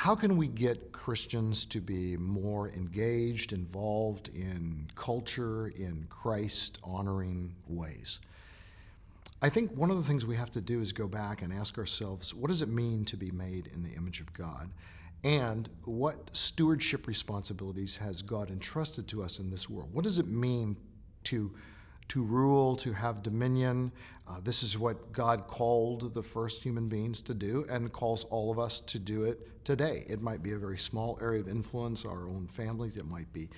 how can we get Christians to be more engaged, involved in culture, in Christ-honoring ways? I think one of the things we have to do is go back and ask ourselves, what does it mean to be made in the image of God? And what stewardship responsibilities has God entrusted to us in this world? What does it mean to rule, to have dominion? This is what God called the first human beings to do and calls all of us to do it today. It might be a very small area of influence, our own families. It might be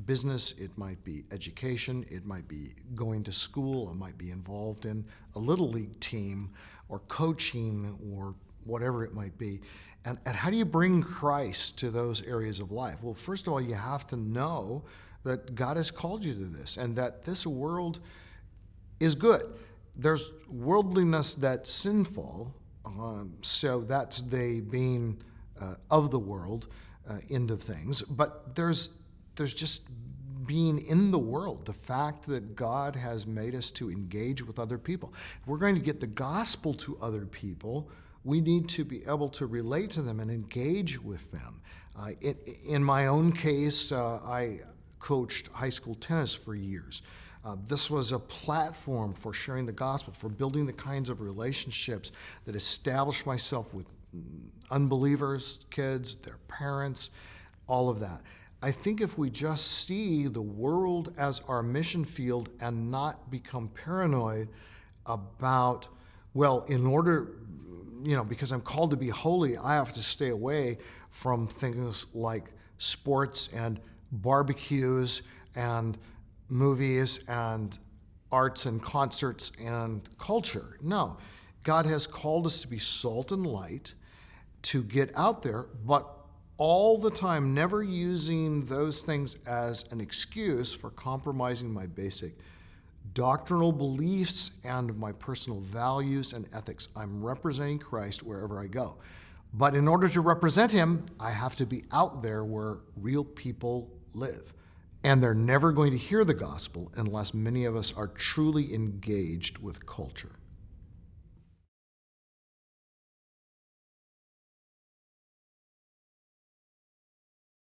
business. It might be education. It might be going to school. It might be involved in a little league team or coaching or whatever it might be. And how do you bring Christ to those areas of life? Well, first of all, you have to know that God has called you to this and that this world is good. There's worldliness that's sinful, so that's the being of the world, end of things. But there's just being in the world, the fact that God has made us to engage with other people. If we're going to get the gospel to other people, we need to be able to relate to them and engage with them. In my own case, I coached high school tennis for years. This was a platform for sharing the gospel, for building the kinds of relationships that established myself with unbelievers, kids, their parents, all of that. I think if we just see the world as our mission field and not become paranoid about, well, in order, because I'm called to be holy, I have to stay away from things like sports and barbecues and movies and arts and concerts and culture. No, God has called us to be salt and light, to get out there, but all the time never using those things as an excuse for compromising my basic doctrinal beliefs and my personal values and ethics. I'm representing Christ wherever I go. But in order to represent him, I have to be out there where real people live. And they're never going to hear the gospel unless many of us are truly engaged with culture.